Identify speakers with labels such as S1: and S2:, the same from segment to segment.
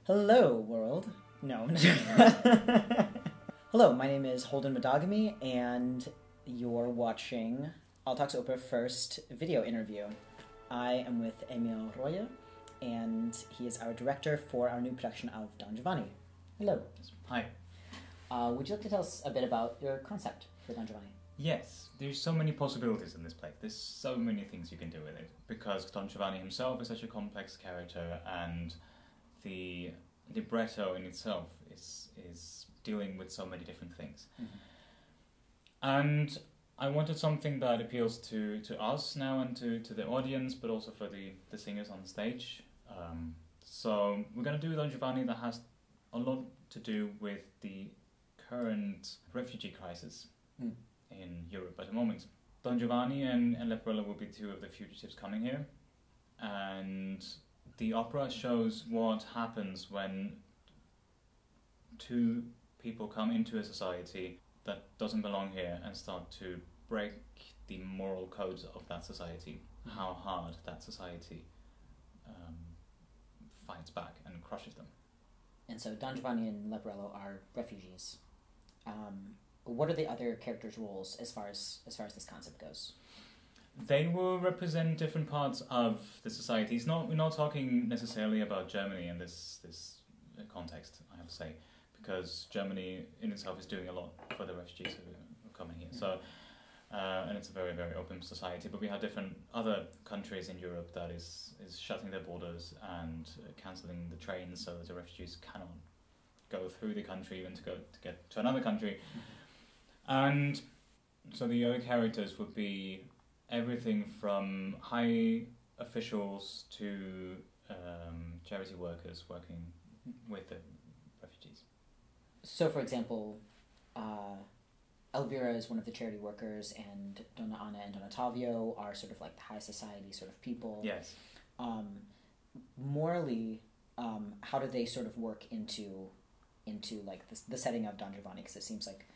S1: Hello, world. No. Hello, my name is Holden Madagame, and you're watching Alltagsoper first video interview. I am with Emil Roijer, and he is our director for our new production of Don Giovanni. Hello.
S2: Hi.
S1: Would you like to tell us a bit about your concept for Don Giovanni?
S2: Yes, there's so many possibilities in this play. There's so many things you can do with it, because Don Giovanni himself is such a complex character, and the libretto in itself is dealing with so many different things. Mm-hmm. And I wanted something that appeals to us now and to the audience, but also for the singers on the stage. So we're going to do Don Giovanni that has a lot to do with the current refugee crisis in Europe at the moment. Don Giovanni and Leporello will be two of the fugitives coming here, and the opera shows what happens when two people come into a society that doesn't belong here and start to break the moral codes of that society, how hard that society fights back and crushes them.
S1: And so Don Giovanni and Leporello are refugees. What are the other characters' roles as far as this concept goes?
S2: They will represent different parts of the society. We're not talking necessarily about Germany in this context, I have to say, because Germany in itself is doing a lot for the refugees who are coming here. So, and it's a very, very open society. But we have different other countries in Europe that is shutting their borders and cancelling the trains, so that the refugees cannot go through the country even to get to another country. And so the other characters would be everything from high officials to charity workers working with the refugees.
S1: So, for example, Elvira is one of the charity workers, and Donna Anna and Don Ottavio are sort of like the high society sort of people.
S2: Yes.
S1: Morally, how do they sort of work into like the setting of Don Giovanni? Because it seems like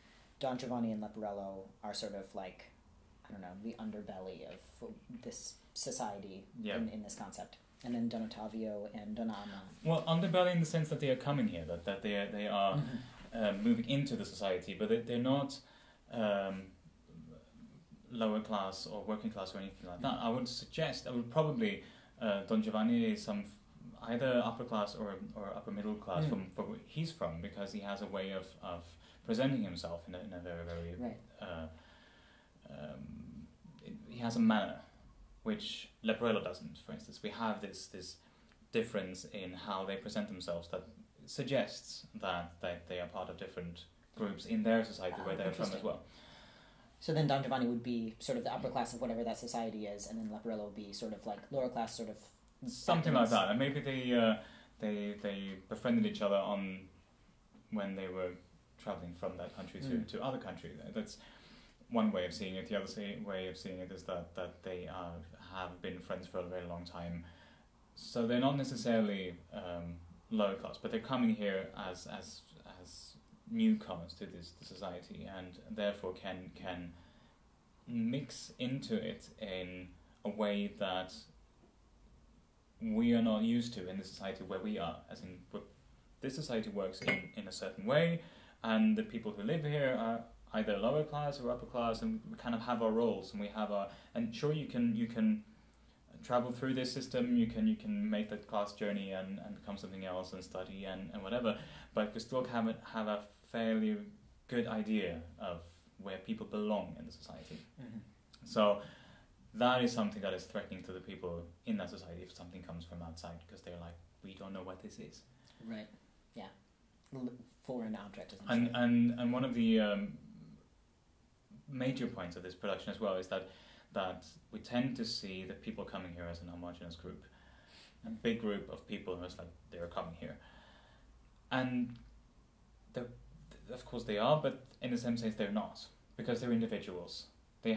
S1: Don Giovanni and Leporello are sort of like, I don't know, the underbelly of this society in this concept. And then Don Ottavio and Donna Anna.
S2: Well, underbelly in the sense that they are coming here, that they are moving into the society, but they're not lower class or working class or anything like that. I would probably Don Giovanni is either upper class or upper middle class from where he's from, because he has a way of presenting himself in a very, very he has a manner which Leporello doesn't. For instance, we have this difference in how they present themselves that suggests that they are part of different groups in their society where they're from as well.
S1: So then Don Giovanni would be sort of the upper class of whatever that society is, and then Leporello would be sort of like lower class, sort of
S2: something like that. And maybe they befriended each other when they were traveling from that country to other country. That's one way of seeing it. The other way of seeing it is that they have been friends for a very long time. So they're not necessarily lower class, but they're coming here as newcomers to this society, and therefore can mix into it in a way that we are not used to in the society where we are. As in, this society works in a certain way, and the people who live here are either lower class or upper class, and we kind of have our roles, and we have and sure, you can travel through this system, you can make that class journey and become something else and study and whatever, but you still have a fairly good idea of where people belong in the society. Mm-hmm. So that is something that is threatening to the people in that society if something comes from outside, because they're like, we don't know what this is.
S1: Right. Yeah. Foreign object, essentially.
S2: And one of the major points of this production as well is that we tend to see the people coming here as an homogeneous group, a big group of people who's like, they're coming here, and of course they are, but in the same sense they're not, because they're individuals. They're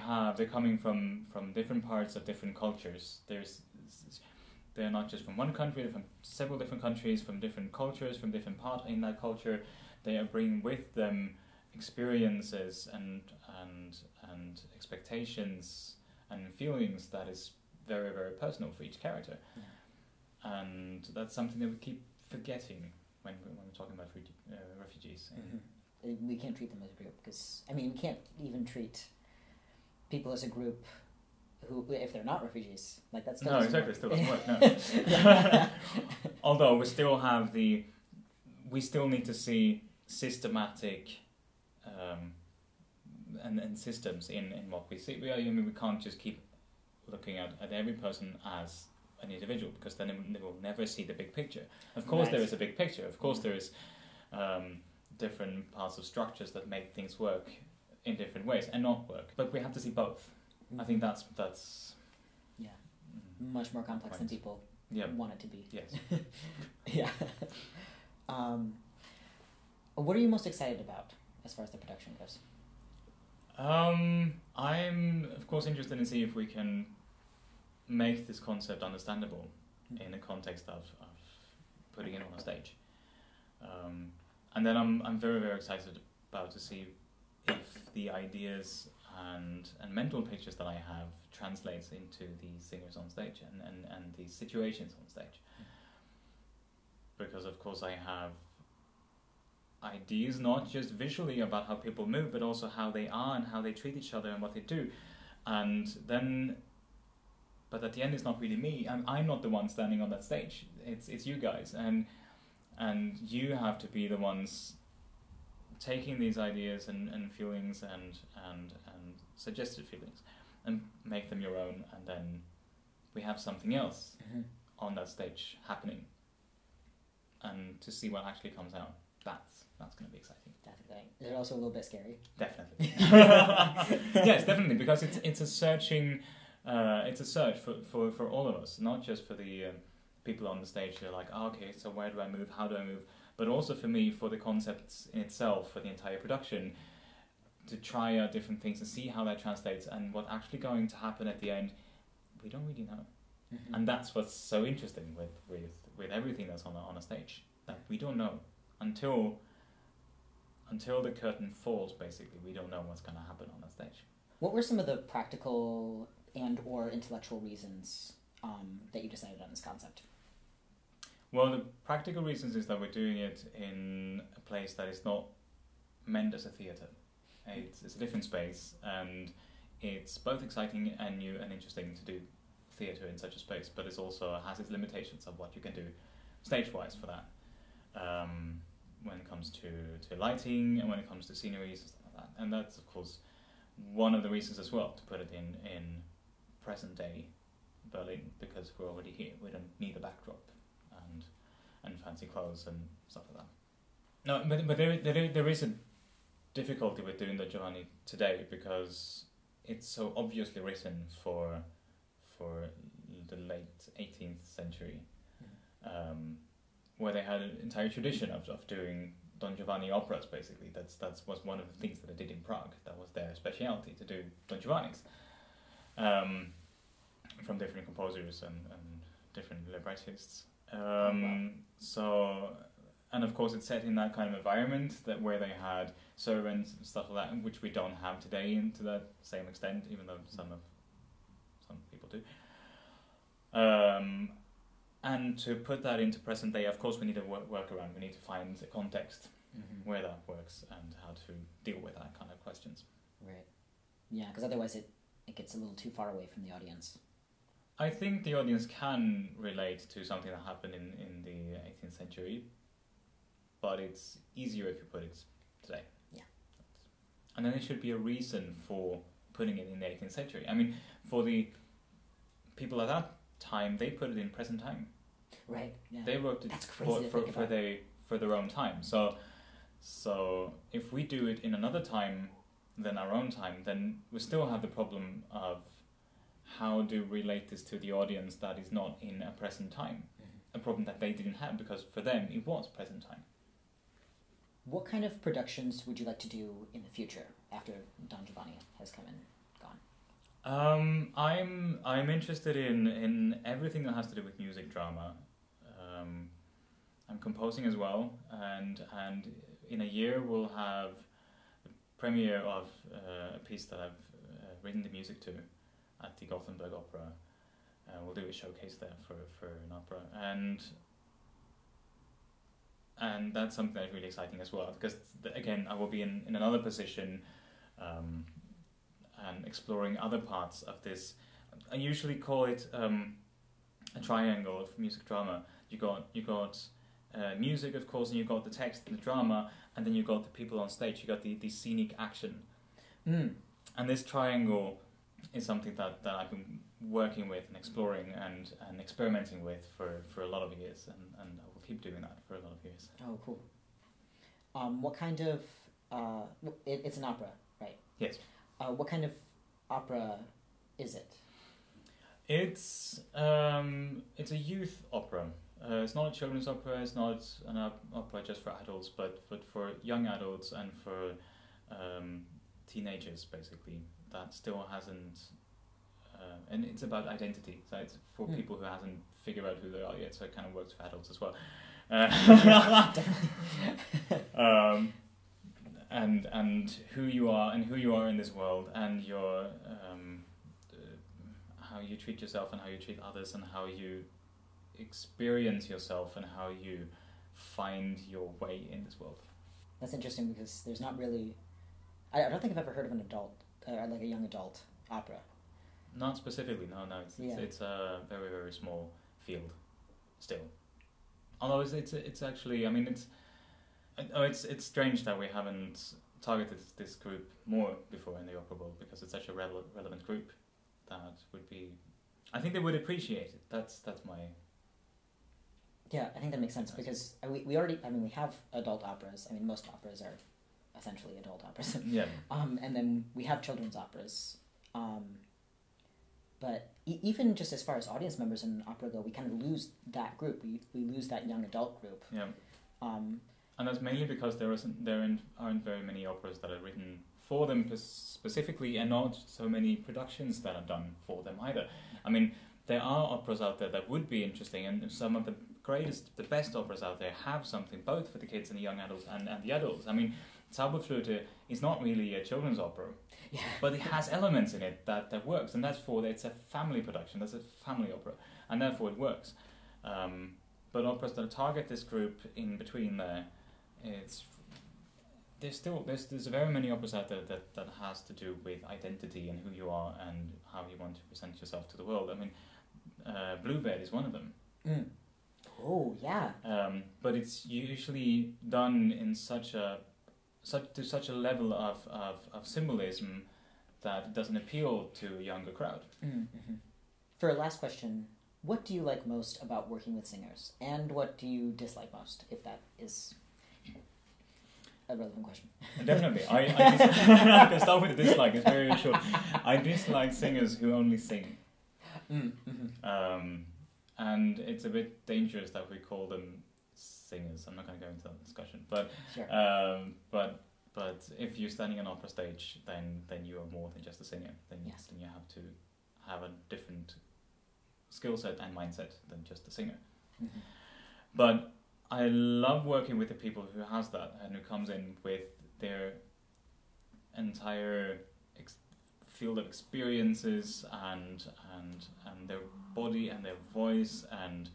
S2: coming from different parts of different cultures. They're not just from one country, they're from several different countries, from different cultures, from different parts in that culture. They are bringing with them experiences and expectations and feelings that is very, very personal for each character. Yeah. And that's something that we keep forgetting when we're talking about refugees.
S1: We can't treat them as a group because, I mean, we can't even treat people as a group who, if they're not refugees, like that's
S2: no, exactly, still doesn't work. No. Although we still need to see systematic and systems in what we see. We can't just keep looking at every person as an individual, because then they will never see the big picture. Of course, there is a big picture. Of course, there is different parts of structures that make things work in different ways and not work. But we have to see both. I think that's
S1: much more complex than people want it to be.
S2: Yes.
S1: Yeah. What are you most excited about as far as the production goes?
S2: I'm of course interested in seeing if we can make this concept understandable in the context of putting it on a stage. And then I'm very, very excited about to see if the ideas and mental pictures that I have translates into the singers on stage and the situations on stage. Because of course I have ideas not just visually about how people move, but also how they are and how they treat each other and what they do. And then, but at the end it's not really me. I'm not the one standing on that stage. It's you guys, and you have to be the ones taking these ideas and feelings and suggested feelings and make them your own, and then we have something else on that stage happening, and to see what actually comes out. That's going to be exciting.
S1: That's exciting. Is it also a little bit scary?
S2: Definitely. Yes, definitely, because it's a searching, it's a search for all of us, not just for the people on the stage who are like, oh, okay, so where do I move? How do I move? But also for me, for the concepts in itself, for the entire production, to try out different things and see how that translates, and what actually going to happen at the end, we don't really know. And that's what's so interesting with everything that's on a stage, that we don't know until the curtain falls. Basically, we don't know what's going to happen on that stage.
S1: What were some of the practical and or intellectual reasons that you decided on this concept?
S2: Well, the practical reasons is that we're doing it in a place that is not meant as a theatre. It's a different space, and it's both exciting and new and interesting to do theatre in such a space, but it also has its limitations of what you can do stage-wise for that. When it comes to lighting and when it comes to sceneries and stuff like that. And that's, of course, one of the reasons as well to put it in present-day Berlin, because we're already here. We don't need a backdrop and fancy clothes and stuff like that. No, but there is a difficulty with doing the Giovanni today, because it's so obviously written for the late 18th century, where they had an entire tradition of doing Don Giovanni operas. Basically, that was one of the things that they did in Prague. That was their speciality, to do Don Giovannis from different composers and different librettists. So, and of course, it's set in that kind of environment where they had servants and stuff like that, which we don't have today to that same extent, even though some people do. And to put that into present day, of course, we need to work around. We need to find a context where that works and how to deal with that kind of questions.
S1: Right. Yeah, because otherwise it gets a little too far away from the audience.
S2: I think the audience can relate to something that happened in the 18th century, but it's easier if you put it today.
S1: Yeah.
S2: And then there should be a reason for putting it in the 18th century. I mean, for the people at that time, they put it in present time.
S1: Right. Yeah.
S2: They wrote it for their own time. So if we do it in another time than our own time, then we still have the problem of how to relate this to the audience that is not in a present time. A problem that they didn't have, because for them it was present time.
S1: What kind of productions would you like to do in the future after Don Giovanni has come and gone?
S2: I'm interested in everything that has to do with music drama. I'm composing as well, and in a year we'll have the premiere of a piece that I've written the music to at the Gothenburg Opera. We'll do a showcase there for an opera, and and that's something that's really exciting as well, because again I will be in another position, and exploring other parts of this. I usually call it a triangle of music drama. You got music, of course, and you got the text and the drama, and then you got the people on stage. You got the scenic action, and this triangle is something that I've been working with and exploring and experimenting with for a lot of years, and I will keep doing that for a lot of years.
S1: Oh, cool. What kind of it's an opera, right?
S2: Yes.
S1: What kind of opera is it?
S2: It's a youth opera. It's not a children's opera. It's not an opera just for adults, but for young adults and for teenagers, basically. That still hasn't, and it's about identity. So it's for people who hasn't figured out who they are yet. So it kind of works for adults as well. And who you are in this world, and your how you treat yourself and how you treat others, and how you experience yourself and how you find your way in this world.
S1: That's interesting, because there's not really, I don't think I've ever heard of an adult, like a young adult opera.
S2: Not specifically, no. It's a very, very small field still. Although it's actually, I mean, it's strange that we haven't targeted this group more before in the opera world, because it's such a relevant group that would be, I think they would appreciate it. That's my...
S1: Yeah, I think that makes sense, because we already, I mean, we have adult operas. I mean, most operas are essentially adult operas.
S2: Yeah.
S1: And then we have children's operas. But even just as far as audience members in an opera go, we kind of lose that group. We lose that young adult group.
S2: Yeah. And that's mainly because there aren't very many operas that are written for them specifically, and not so many productions that are done for them either. I mean, there are operas out there that would be interesting, and some of the best operas out there have something both for the kids and the young adults and the adults. I mean, Zauberflöte is not really a children's opera, but it has elements in it that works, and it's a family production. That's a family opera, and therefore it works. But operas that target this group in between there, there's very many operas out there that has to do with identity and who you are and how you want to present yourself to the world. I mean, Bluebird is one of them.
S1: Oh yeah.
S2: But it's usually done in to such a level of symbolism that it doesn't appeal to a younger crowd.
S1: Mm-hmm. For a last question, what do you like most about working with singers, and what do you dislike most, if that is a relevant question?
S2: Definitely. I can start with a dislike. It's very short. I dislike singers who only sing. And it's a bit dangerous that we call them singers. I'm not going to go into that discussion, but
S1: sure.
S2: But if you're standing on an opera stage, then you are more than just a singer. Then you have to have a different skill set and mindset than just a singer. Mm-hmm. But I love working with the people who has that and who comes in with their entire field of experiences and their body and their voice, and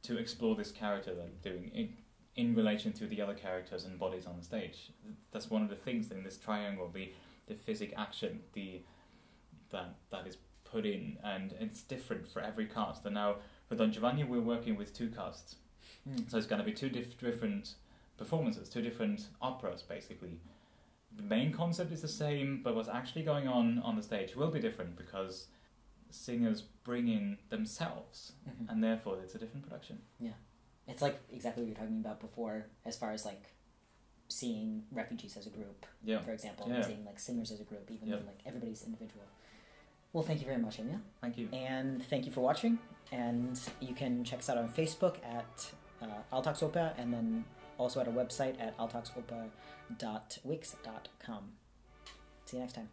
S2: to explore this character that they're doing in relation to the other characters and bodies on the stage. That's one of the things in this triangle, the physic action, that is put in, and it's different for every cast. And now for Don Giovanni, we're working with 2 casts. So it's going to be 2 different performances, 2 different operas, basically. The main concept is the same, but what's actually going on the stage will be different, because singers bring in themselves, and therefore it's a different production. Yeah.
S1: It's like exactly what you were talking about before, as far as like seeing refugees as a group, for example, and seeing like singers as a group, even though like everybody's individual. Well, thank you very much, Emil.
S2: Thank you.
S1: And thank you for watching. And you can check us out on Facebook at Alltagsoper, and then also at our website at alltagsoper.wix.com. See you next time.